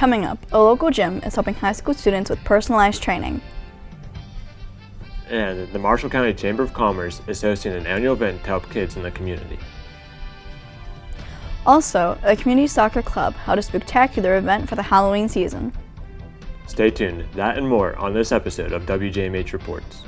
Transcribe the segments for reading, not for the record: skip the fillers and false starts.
Coming up, a local gym is helping high school students with personalized training. And the Marshall County Chamber of Commerce is hosting an annual event to help kids in the community. Also, a community soccer club held a spectacular event for the Halloween season. Stay tuned, that and more on this episode of WJMH Reports.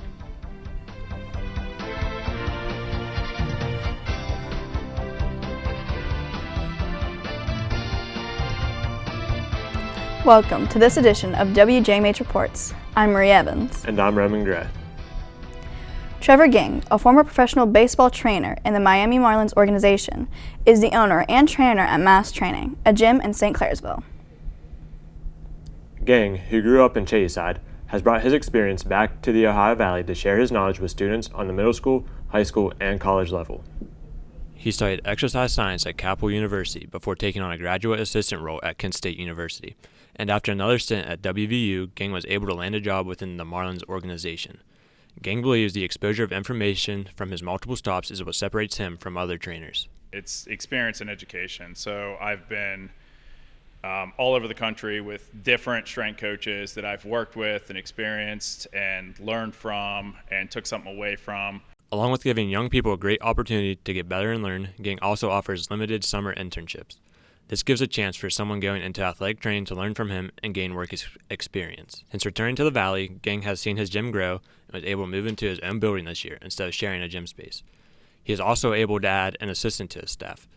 Welcome to this edition of WJMH Reports. I'm Marie Evans. And I'm Roman Gray. Trevor Ging, a former professional baseball trainer in the Miami Marlins organization, is the owner and trainer at Mass Training, a gym in St. Clairsville. Gang, who grew up in Shadyside, has brought his experience back to the Ohio Valley to share his knowledge with students on the middle school, high school, and college level. He studied exercise science at Capitol University before taking on a graduate assistant role at Kent State University. And after another stint at WVU, Gang was able to land a job within the Marlins organization. Gang believes the exposure of information from his multiple stops is what separates him from other trainers. It's experience and education. So I've been all over the country with different strength coaches that I've worked with and experienced and learned from and took something away from. Along with giving young people a great opportunity to get better and learn, Gang also offers limited summer internships. This gives a chance for someone going into athletic training to learn from him and gain work experience. Since returning to the Valley, Gang has seen his gym grow and was able to move into his own building this year instead of sharing a gym space. He is also able to add an assistant to his staff.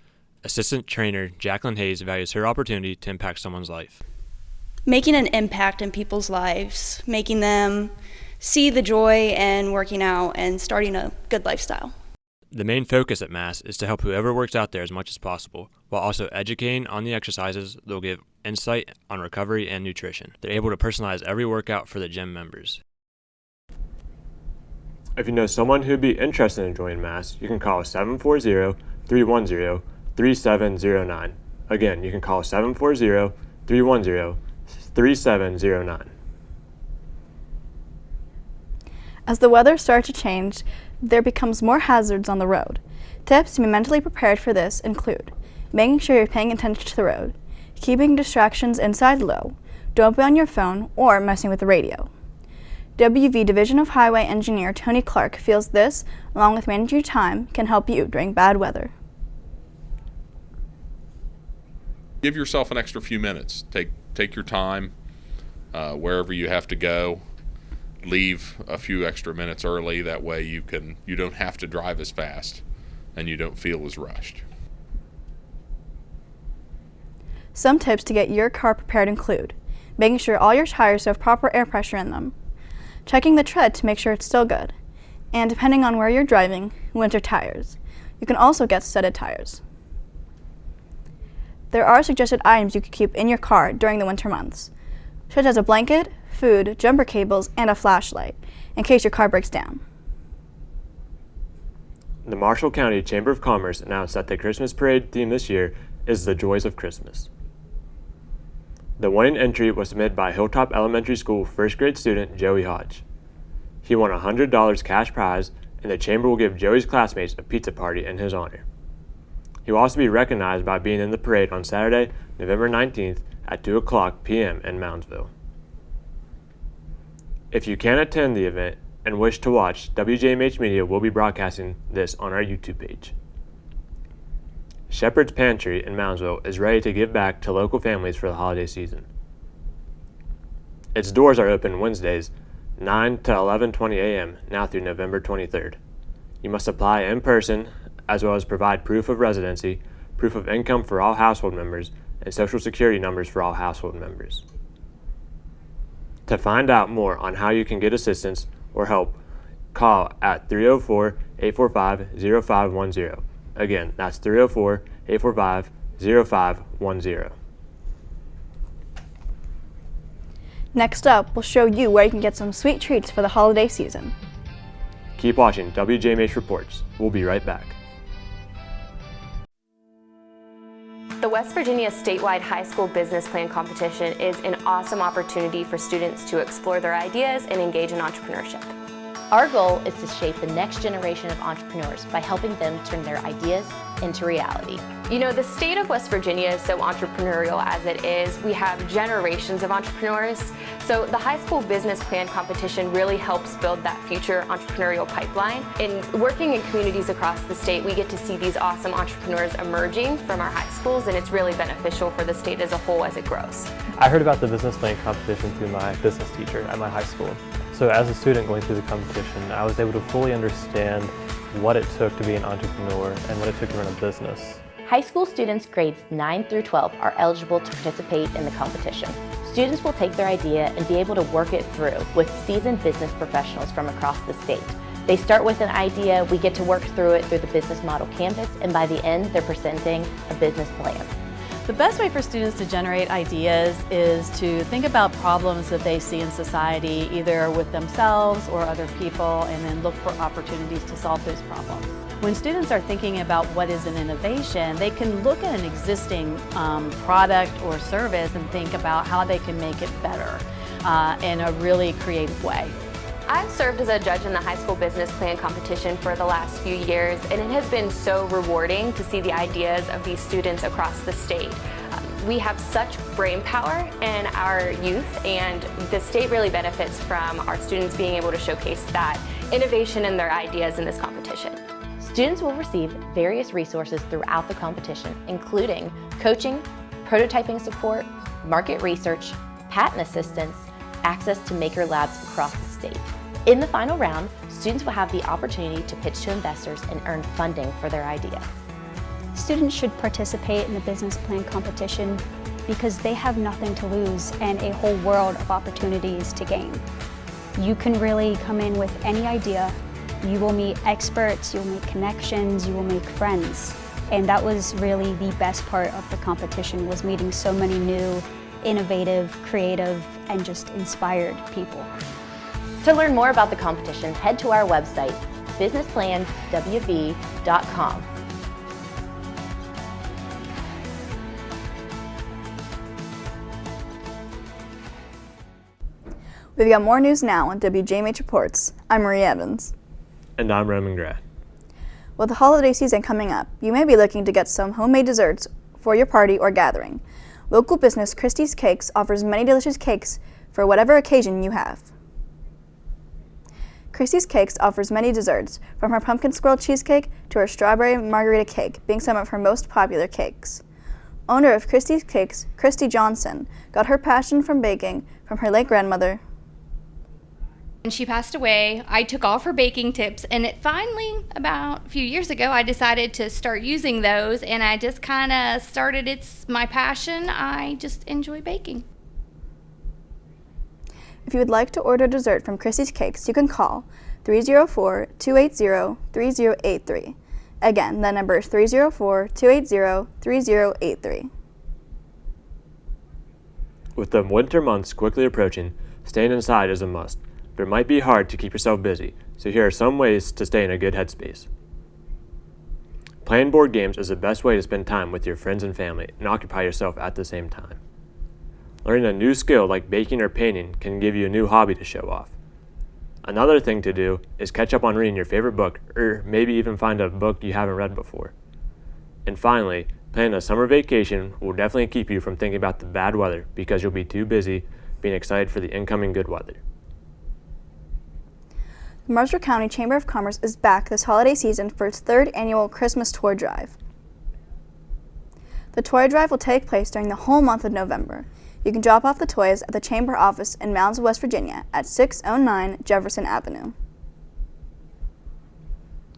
Assistant trainer Jacqueline Hayes values her opportunity to impact someone's life. Making an impact in people's lives, making them see the joy in working out and starting a good lifestyle. The main focus at Mass is to help whoever works out there as much as possible, while also educating on the exercises. They'll give insight on recovery and nutrition. They're able to personalize every workout for the gym members. If you know someone who'd be interested in joining Mass, you can call 740-310-3709. Again, you can call 740-310-3709. As the weather starts to change, there becomes more hazards on the road. Tips to be mentally prepared for this include making sure you're paying attention to the road, keeping distractions inside low, don't be on your phone or messing with the radio. WV Division of Highway Engineer Tony Clark feels this, along with managing your time, can help you during bad weather. Give yourself an extra few minutes. Take your time wherever you have to go. Leave a few extra minutes early. That way you don't have to drive as fast and you don't feel as rushed. Some tips to get your car prepared include making sure all your tires have proper air pressure in them, checking the tread to make sure it's still good, and depending on where you're driving, winter tires. You can also get studded tires. There are suggested items you could keep in your car during the winter months, such as a blanket, food, jumper cables, and a flashlight, in case your car breaks down. The Marshall County Chamber of Commerce announced that the Christmas parade theme this year is the Joys of Christmas. The winning entry was submitted by Hilltop Elementary School first grade student Joey Hodge. He won a $100 cash prize, and the Chamber will give Joey's classmates a pizza party in his honor. He will also be recognized by being in the parade on Saturday, November 19th at 2:00 p.m. in Moundsville. If you can't attend the event and wish to watch, WJMH Media will be broadcasting this on our YouTube page. Shepherd's Pantry in Moundsville is ready to give back to local families for the holiday season. Its doors are open Wednesdays, 9 to 11:20 a.m. now through November 23rd. You must apply in person, as well as provide proof of residency, proof of income for all household members, and Social Security numbers for all household members. To find out more on how you can get assistance or help, call at 304-845-0510. Again, that's 304-845-0510. Next up, we'll show you where you can get some sweet treats for the holiday season. Keep watching WJMH Reports. We'll be right back. The West Virginia statewide high school business plan competition is an awesome opportunity for students to explore their ideas and engage in entrepreneurship. Our goal is to shape the next generation of entrepreneurs by helping them turn their ideas into reality. You know, the state of West Virginia is so entrepreneurial as it is. We have generations of entrepreneurs. So the high school business plan competition really helps build that future entrepreneurial pipeline. In working in communities across the state, we get to see these awesome entrepreneurs emerging from our high schools, and it's really beneficial for the state as a whole as it grows. I heard about the business plan competition through my business teacher at my high school. So as a student going through the competition, I was able to fully understand what it took to be an entrepreneur and what it took to run a business. High school students grades 9 through 12 are eligible to participate in the competition. Students will take their idea and be able to work it through with seasoned business professionals from across the state. They start with an idea, we get to work through it through the business model canvas, and by the end, they're presenting a business plan. The best way for students to generate ideas is to think about problems that they see in society, either with themselves or other people, and then look for opportunities to solve those problems. When students are thinking about what is an innovation, they can look at an existing product or service and think about how they can make it better in a really creative way. I've served as a judge in the high school business plan competition for the last few years, and it has been so rewarding to see the ideas of these students across the state. We have such brain power in our youth, and the state really benefits from our students being able to showcase that innovation in their ideas in this competition. Students will receive various resources throughout the competition, including coaching, prototyping support, market research, patent assistance, access to maker labs across the state. In the final round, students will have the opportunity to pitch to investors and earn funding for their idea. Students should participate in the business plan competition because they have nothing to lose and a whole world of opportunities to gain. You can really come in with any idea. You will meet experts, you'll make connections, you will make friends. And that was really the best part of the competition, was meeting so many new, innovative, creative, and just inspired people. To learn more about the competition, head to our website, businessplanwv.com. We've got more news now on WJMH Reports. I'm Marie Evans. And I'm Roman Gray. With the holiday season coming up, you may be looking to get some homemade desserts for your party or gathering. Local business Christie's Cakes offers many delicious cakes for whatever occasion you have. Christie's Cakes offers many desserts, from her pumpkin swirl cheesecake to her strawberry margarita cake being some of her most popular cakes. Owner of Christie's Cakes, Christy Johnson, got her passion from baking from her late grandmother. When she passed away, I took all of her baking tips, and it finally, about a few years ago, I decided to start using those, and I just kind of started, it's my passion. I just enjoy baking. If you would like to order dessert from Christie's Cakes, you can call 304-280-3083. Again, that number is 304-280-3083. With the winter months quickly approaching, staying inside is a must, but it might be hard to keep yourself busy, so here are some ways to stay in a good headspace. Playing board games is the best way to spend time with your friends and family and occupy yourself at the same time. Learning a new skill like baking or painting can give you a new hobby to show off. Another thing to do is catch up on reading your favorite book, or maybe even find a book you haven't read before. And finally, planning a summer vacation will definitely keep you from thinking about the bad weather because you'll be too busy being excited for the incoming good weather. The Marshall County Chamber of Commerce is back this holiday season for its third annual Christmas Toy Drive. The toy drive will take place during the whole month of November. You can drop off the toys at the Chamber office in Mounds, West Virginia at 609 Jefferson Avenue.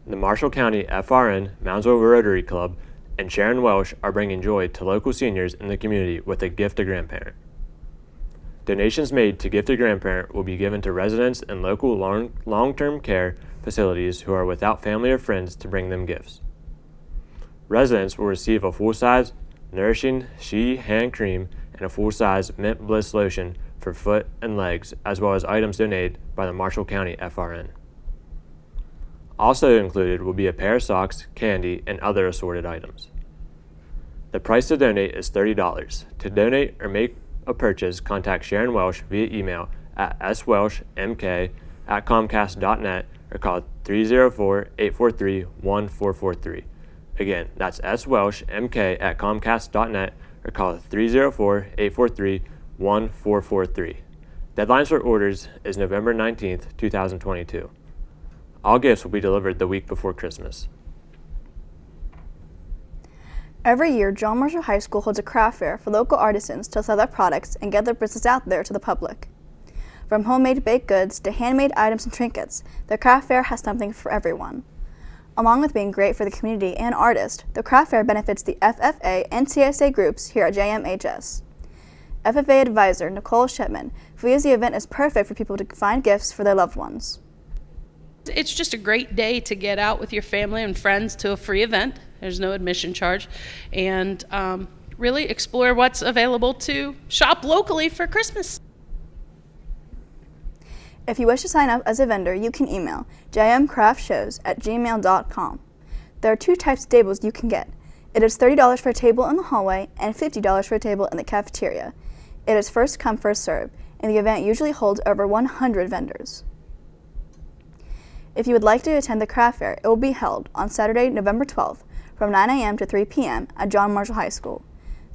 The Marshall County FRN, Moundsville Rotary Club, and Sharon Welsh are bringing joy to local seniors in the community with a gift to grandparent. Donations made to Gift to Grandparent will be given to residents in local long-term care facilities who are without family or friends to bring them gifts. Residents will receive a full-size, nourishing She hand cream and a full-size Mint Bliss lotion for foot and legs, as well as items donated by the Marshall County FRN. Also included will be a pair of socks, candy, and other assorted items. The price to donate is $30. To donate or make a purchase, contact Sharon Welsh via email at swelshmk swelsh@comcast.net or call 304-843-1443. Again, that's swelshmk@comcast.net or call 304-843-1443. Deadlines for orders is November 19th, 2022. All gifts will be delivered the week before Christmas. Every year, John Marshall High School holds a craft fair for local artisans to sell their products and get their business out there to the public. From homemade baked goods to handmade items and trinkets, the craft fair has something for everyone. Along with being great for the community and artists, the craft fair benefits the FFA and TSA groups here at JMHS. FFA advisor Nicole Shipman feels the event is perfect for people to find gifts for their loved ones. It's just a great day to get out with your family and friends to a free event. There's no admission charge. And really explore what's available to shop locally for Christmas. If you wish to sign up as a vendor, you can email jmcraftshows@gmail.com. There are 2 types of tables you can get. It is $30 for a table in the hallway and $50 for a table in the cafeteria. It is first come, first served, and the event usually holds over 100 vendors. If you would like to attend the craft fair, it will be held on Saturday, November 12th from 9 a.m. to 3 p.m. at John Marshall High School.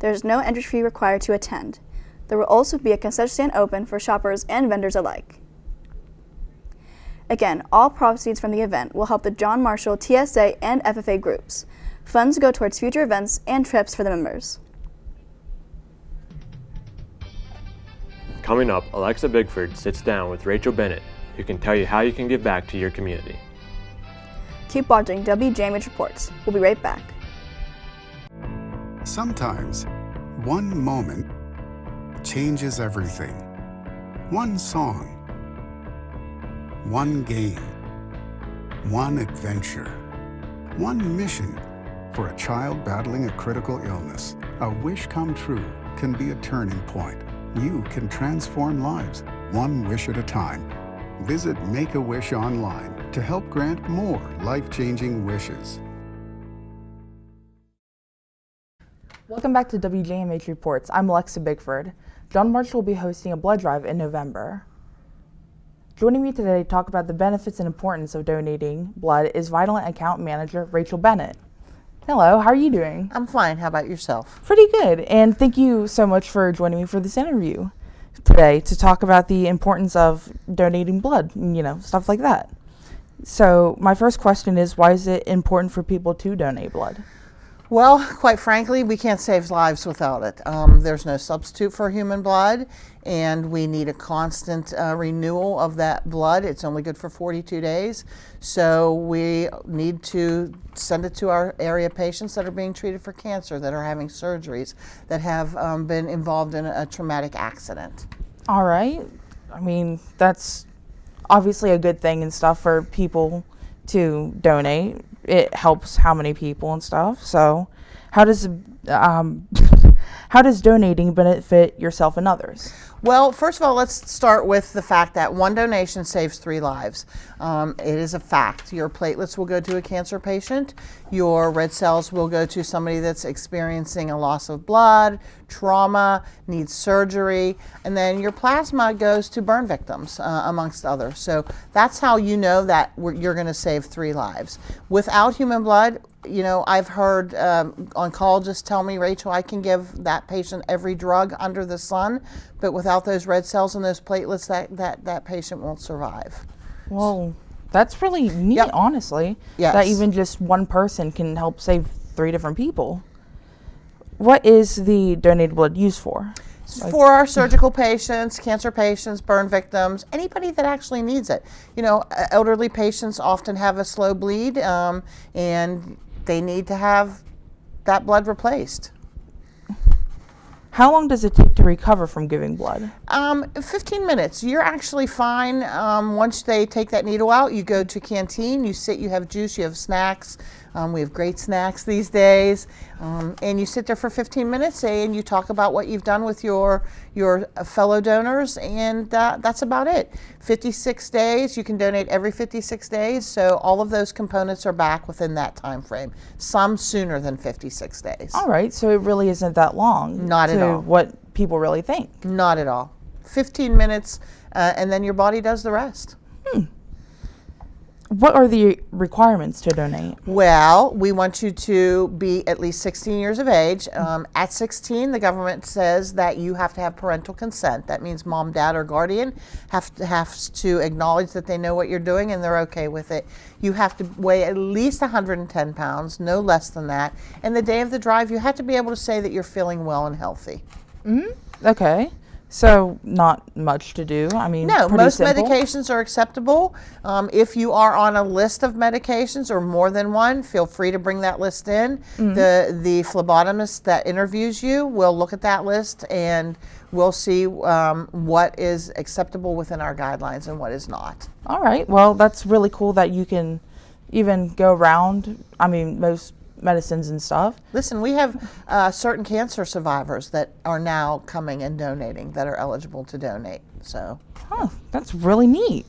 There is no entry fee required to attend. There will also be a concession stand open for shoppers and vendors alike. Again, all proceeds from the event will help the John Marshall, TSA, and FFA groups. Funds go towards future events and trips for the members. Coming up, Alexa Bigford sits down with Rachel Bennett, who can tell you how you can give back to your community. Keep watching WJMH Reports. We'll be right back. Sometimes, one moment changes everything. One song, one game, one adventure, one mission. For a child battling a critical illness, a wish come true can be a turning point. You can transform lives, one wish at a time. Visit Make-A-Wish online to help grant more life-changing wishes. Welcome back to WJMH Reports. I'm Alexa Bigford. John Marshall will be hosting a blood drive in November. Joining me today to talk about the benefits and importance of donating blood is Vitalent Account Manager Rachel Bennett. Hello, how are you doing? I'm fine. How about yourself? Pretty good, and thank you so much for joining me for this interview today to talk about the importance of donating blood, stuff like that. So my first question is, why is it important for people to donate blood? Well, quite frankly, we can't save lives without it. There's no substitute for human blood, and we need a constant renewal of that blood. It's only good for 42 days, so we need to send it to our area patients that are being treated for cancer, that are having surgeries, that have been involved in a traumatic accident. All right. I mean, that's obviously a good thing and stuff for people to donate. It helps how many people and stuff. So how does donating benefit yourself and others? Well, first of all, let's start with the fact that one donation saves 3 lives. It is a fact. Your platelets will go to a cancer patient. Your red cells will go to somebody that's experiencing a loss of blood, trauma, needs surgery, and then your plasma goes to burn victims, amongst others. So that's how you know that you're going to save 3 lives. Without human blood, I've heard oncologists tell me, Rachel, I can give that patient every drug under the sun, but without those red cells and those platelets, that patient won't survive. Well, that's really neat, honestly. Yes. That even just one person can help save 3 different people. What is the donated blood used for? For our surgical patients, cancer patients, burn victims, anybody that actually needs it. Elderly patients often have a slow bleed, and they need to have that blood replaced. How long does it take to recover from giving blood? 15 minutes. You're actually fine. Once they take that needle out, you go to canteen, you sit, you have juice, you have snacks. We have great snacks these days. And you sit there for 15 minutes and you talk about what you've done with your fellow donors, and that's about it. 56 days, you can donate every 56 days, so all of those components are back within that time frame, some sooner than 56 days. All right, so it really isn't that long. Not at all. What people really think. Not at all. 15 minutes, and then your body does the rest. What are the requirements to donate? Well, we want you to be at least 16 years of age. At 16, the government says that you have to have parental consent. That means mom, dad, or guardian has to acknowledge that they know what you're doing and they're okay with it. You have to weigh at least 110 pounds, no less than that. And the day of the drive, you have to be able to say that you're feeling well and healthy. Okay. So not much to do. I mean, no, pretty most simple. medications are acceptable. If you are on a list of medications or more than one, feel free to bring that list in. The phlebotomist that interviews you will look at that list and we'll see what is acceptable within our guidelines and what is not. All right. Well, that's really cool that you can even go around. I mean, most medicines and stuff. Listen, we have certain cancer survivors that are now coming and donating that are eligible to donate. So, that's really neat.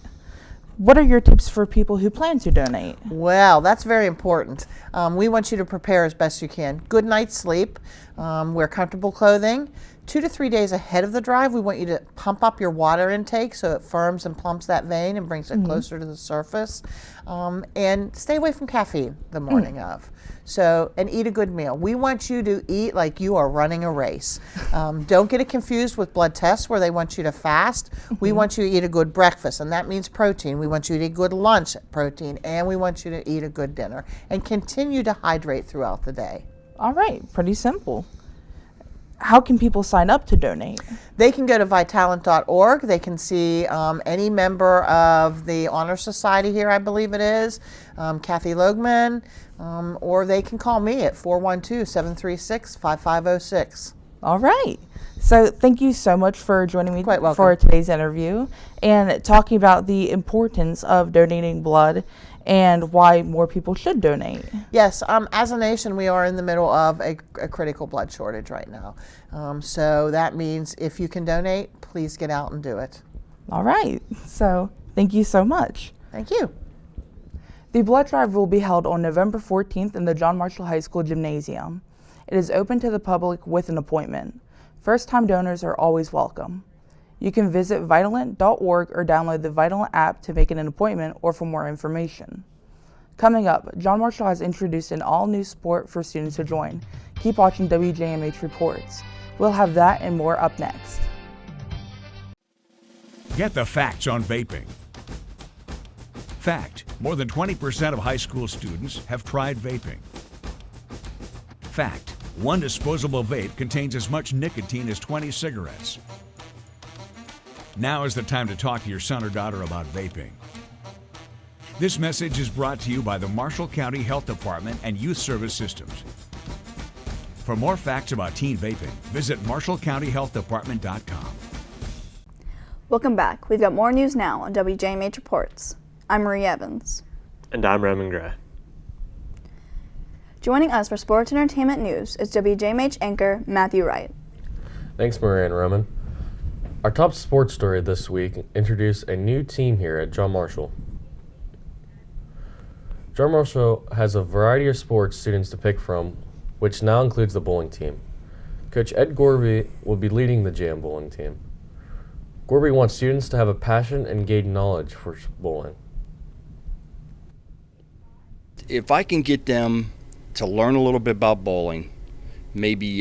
What are your tips for people who plan to donate? Well, that's very important. We want you to prepare as best you can. Good night's sleep, wear comfortable clothing. 2 to 3 days ahead of the drive, we want you to pump up your water intake so it firms and plumps that vein and brings it closer to the surface. And stay away from caffeine the morning of. So, and eat a good meal. We want you to eat like you are running a race. Don't get it confused with blood tests where they want you to fast. We want you to eat a good breakfast, and that means protein. We want you to eat good lunch, protein, and we want you to eat a good dinner. And continue to hydrate throughout the day. All right, pretty simple. How can people sign up to donate? They can go to vitalent.org. They can see any member of the Honor Society here, I believe it is, Kathy Logman, or they can call me at 412-736-5506. All right. So thank you so much for joining me Quite welcome. for today's interview and talking about the importance of donating blood and why more people should donate. Yes, as a nation, we are in the middle of a critical blood shortage right now. So that means if you can donate, please get out and do it. All right. So thank you so much. Thank you. The blood drive will be held on November 14th in the John Marshall High School Gymnasium. It is open to the public with an appointment. First-time donors are always welcome. You can visit Vitalent.org or download the Vitalent app to make an appointment or for more information. Coming up, John Marshall has introduced an all-new sport for students to join. Keep watching WJMH Reports. We'll have that and more up next. Get the facts on vaping. Fact: more than 20% of high school students have tried vaping. Fact: one disposable vape contains as much nicotine as 20 cigarettes. Now is the time to talk to your son or daughter about vaping. This message is brought to you by the Marshall County Health Department and Youth Service Systems. For more facts about teen vaping, visit marshallcountyhealthdepartment.com. Welcome back. We've got more news now on WJMH Reports. I'm Marie Evans. And I'm Roman Gray. Joining us for sports and entertainment news is WJMH anchor Matthew Wright. Thanks, Marie and Roman. Our top sports story this week introduced a new team here at John Marshall. John Marshall has a variety of sports students to pick from, which now includes the bowling team. Coach Ed Gorby will be leading the JM bowling team. Gorby wants students to have a passion and gain knowledge for bowling. If I can get them to learn a little bit about bowling, maybe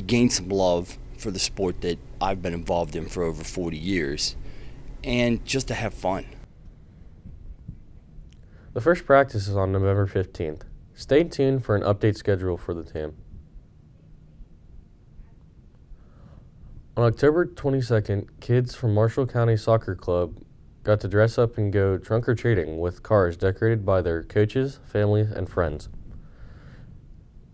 gain some love for the sport that I've been involved in for over 40 years, and just to have fun. The first practice is on November 15th. Stay tuned for an update schedule for the team. On October 22nd, kids from Marshall County Soccer Club got to dress up and go trunk-or-treating with cars decorated by their coaches, families, and friends.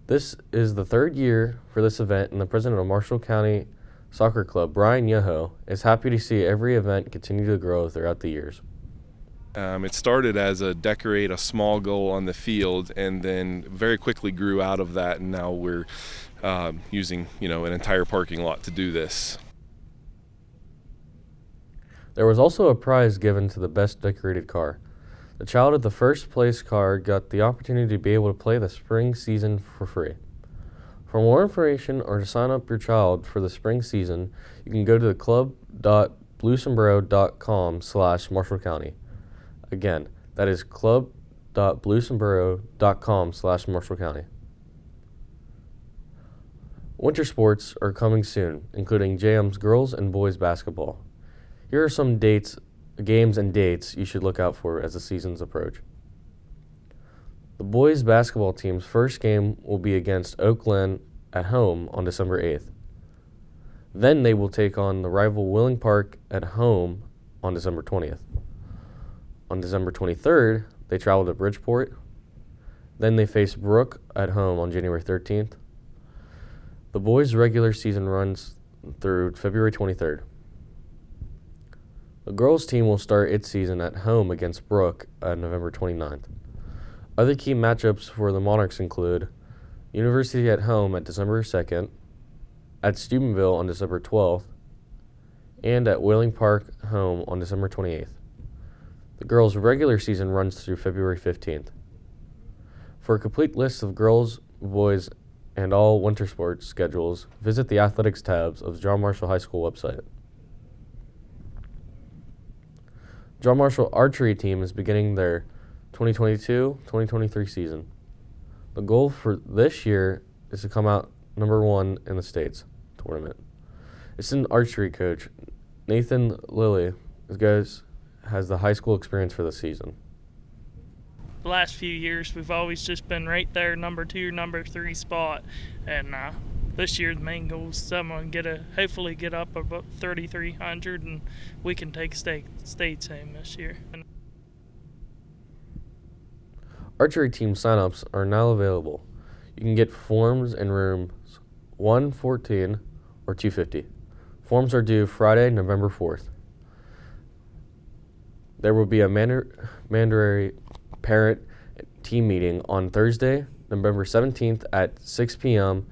This is the third year for this event, and the president of Marshall County Soccer Club, Brian Yoho, is happy to see every event continue to grow throughout the years. It started as a decorate a small goal on the field, and then very quickly grew out of that, and now we're using an entire parking lot to do this. There was also a prize given to the best decorated car. The child of the first place car got the opportunity to be able to play the spring season for free. For more information or to sign up your child for the spring season, you can go to the club.bjmh.org. club.bluesonboro.com/Marshall County. Again, that is club.bluesonboro.com/Marshall County. Winter sports are coming soon, including JM's girls and boys basketball. Here are some games and dates you should look out for as the seasons approach. The boys basketball team's first game will be against Oak Glen at home on December 8th. Then they will take on the rival Willing Park at home on December 20th. On December 23rd, they travel to Bridgeport. Then they face Brook at home on January 13th. The boys' regular season runs through February 23rd. The girls' team will start its season at home against Brook on November 29th. Other key matchups for the Monarchs include University at home at December 2nd, at Steubenville on December 12th, and at Whaling Park home on December 28th. The girls' regular season runs through February 15th. For a complete list of girls, boys, and all winter sports schedules, visit the athletics tabs of John Marshall High School website. John Marshall archery team is beginning their 2022-2023 season. The goal for this year is to come out number 1 in the state's tournament. Assistant archery coach Nathan Lilly has the high school experience for the season. The last few years we've always just been right there, number 2, number 3 spot, and this year the main goal is someone hopefully get up about 3,300 and we can take state team this year. Archery team signups are now available. You can get forms in rooms 114 or 250. Forms are due Friday, November 4th. There will be a mandatory parent team meeting on Thursday, November 17th at 6 p.m.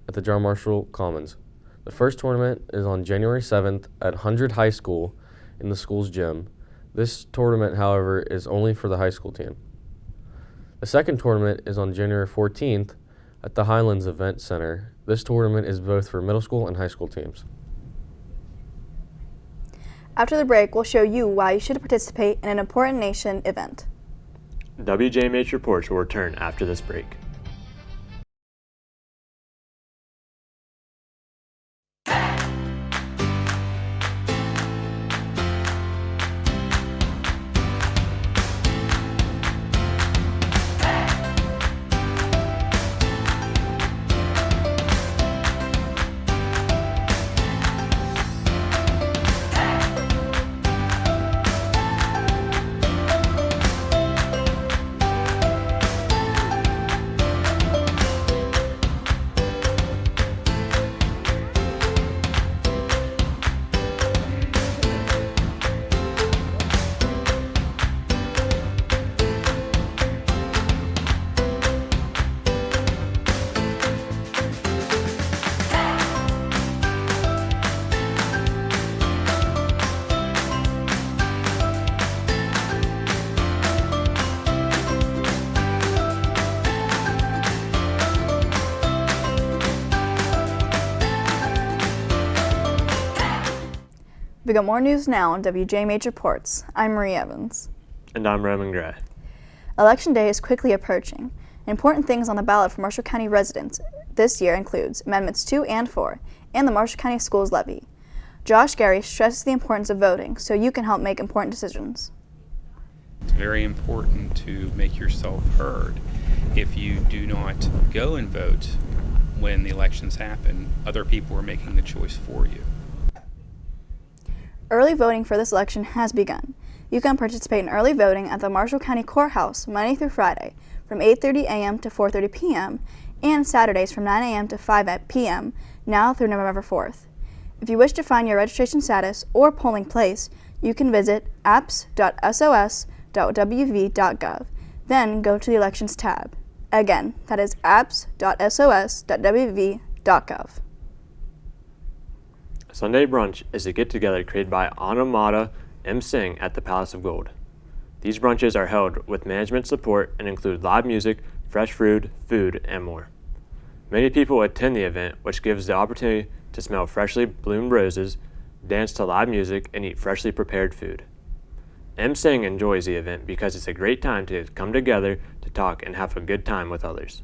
at the John Marshall Commons. The first tournament is on January 7th at 100 High School in the school's gym. This tournament, however, is only for the high school team. The second tournament is on January 14th at the Highlands Event Center. This tournament is both for middle school and high school teams. After the break, we'll show you why you should participate in an important nation event. WJMH reports will return after this break. We got more news now on WJMH Reports. I'm Marie Evans. And I'm Roman Gray. Election day is quickly approaching. Important things on the ballot for Marshall County residents this year includes Amendments 2 and 4 and the Marshall County Schools Levy. Josh Gary stresses the importance of voting so you can help make important decisions. It's very important to make yourself heard. If you do not go and vote when the elections happen, other people are making the choice for you. Early voting for this election has begun. You can participate in early voting at the Marshall County Courthouse Monday through Friday from 8:30 a.m. to 4:30 p.m. and Saturdays from 9 a.m. to 5 p.m. now through November 4th. If you wish to find your registration status or polling place, you can visit apps.sos.wv.gov, then go to the Elections tab. Again, that is apps.sos.wv.gov. Sunday Brunch is a get-together created by Anamata M. Singh at the Palace of Gold. These brunches are held with management support and include live music, fresh food, and more. Many people attend the event, which gives the opportunity to smell freshly bloomed roses, dance to live music, and eat freshly prepared food. M-Sing enjoys the event because it's a great time to come together to talk and have a good time with others.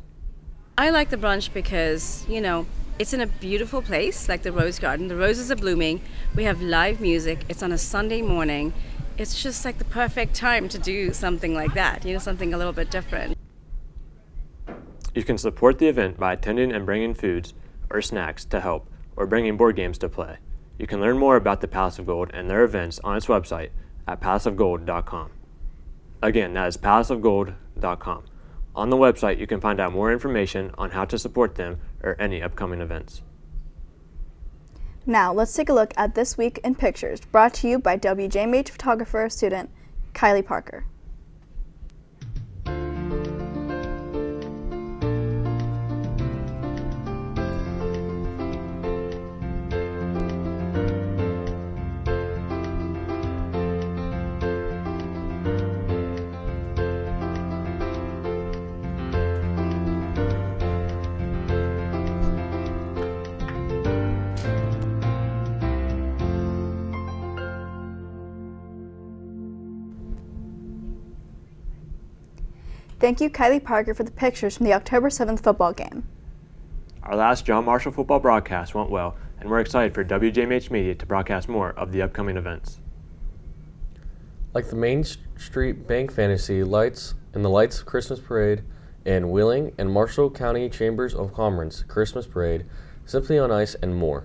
I like the brunch because, it's in a beautiful place, like the Rose Garden. The roses are blooming. We have live music. It's on a Sunday morning. It's just like the perfect time to do something like that, something a little bit different. You can support the event by attending and bringing foods or snacks to help, or bringing board games to play. You can learn more about the Palace of Gold and their events on its website at palaceofgold.com. Again, that is palaceofgold.com. On the website, you can find out more information on how to support them or any upcoming events. Now, let's take a look at This Week in Pictures, brought to you by WJMH photographer student Kylie Parker. Thank you, Kylie Parker, for the pictures from the October 7th football game. Our last John Marshall football broadcast went well, and we're excited for WJMH Media to broadcast more of the upcoming events. Like the Main Street Bank Fantasy Lights and the Lights Christmas Parade, and Wheeling and Marshall County Chambers of Commerce Christmas Parade, Simply on Ice, and more.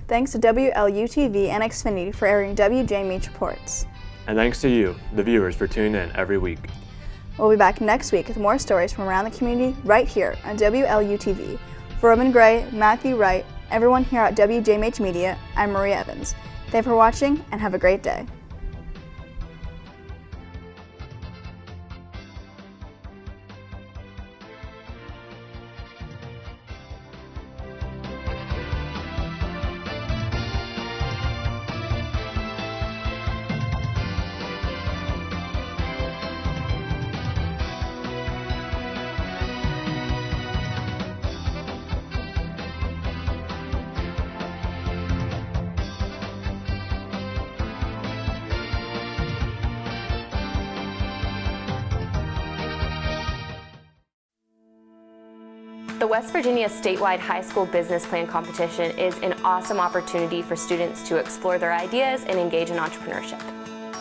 Thanks to WLUTV and Xfinity for airing WJMH reports. And thanks to you, the viewers, for tuning in every week. We'll be back next week with more stories from around the community right here on WLUTV. For Robin Gray, Matthew Wright, everyone here at WJMH Media, I'm Maria Evans. Thanks for watching and have a great day. The West Virginia statewide high school business plan competition is an awesome opportunity for students to explore their ideas and engage in entrepreneurship.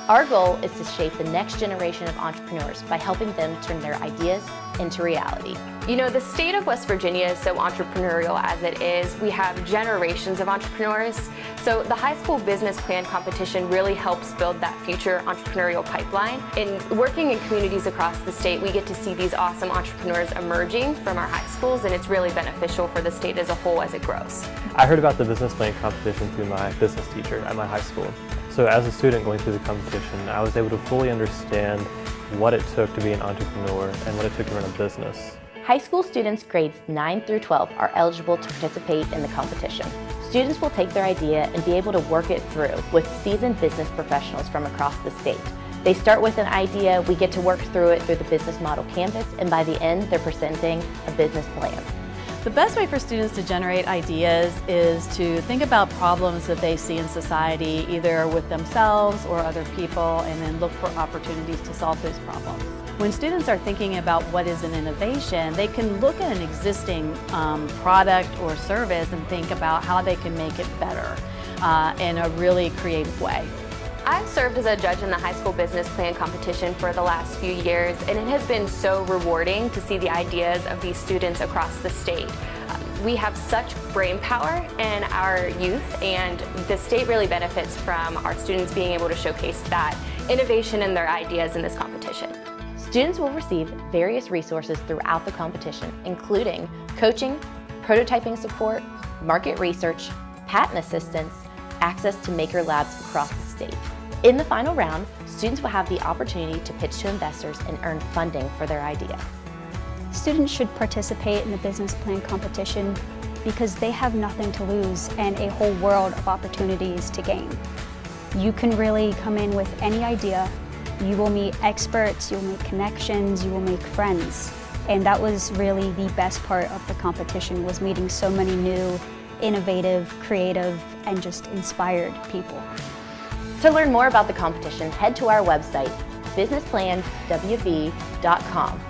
Our goal is to shape the next generation of entrepreneurs by helping them turn their ideas into reality. The state of West Virginia is so entrepreneurial as it is. We have generations of entrepreneurs. So the high school business plan competition really helps build that future entrepreneurial pipeline. In working in communities across the state, we get to see these awesome entrepreneurs emerging from our high schools, and it's really beneficial for the state as a whole as it grows. I heard about the business plan competition through my business teacher at my high school. So as a student going through the competition, I was able to fully understand what it took to be an entrepreneur and what it took to run a business. High school students grades 9 through 12 are eligible to participate in the competition. Students will take their idea and be able to work it through with seasoned business professionals from across the state. They start with an idea, we get to work through it through the business model canvas, and by the end, they're presenting a business plan. The best way for students to generate ideas is to think about problems that they see in society, either with themselves or other people, and then look for opportunities to solve those problems. When students are thinking about what is an innovation, they can look at an existing product or service and think about how they can make it better in a really creative way. I've served as a judge in the high school business plan competition for the last few years, and it has been so rewarding to see the ideas of these students across the state. We have such brain power in our youth, and the state really benefits from our students being able to showcase that innovation in their ideas in this competition. Students will receive various resources throughout the competition, including coaching, prototyping support, market research, patent assistance, access to maker labs across the state. In the final round, students will have the opportunity to pitch to investors and earn funding for their idea. Students should participate in the business plan competition because they have nothing to lose and a whole world of opportunities to gain. You can really come in with any idea. You will meet experts, you'll make connections, you will make friends. And that was really the best part of the competition, was meeting so many new innovative, creative, and just inspired people. To learn more about the competition, head to our website, businessplanwv.com.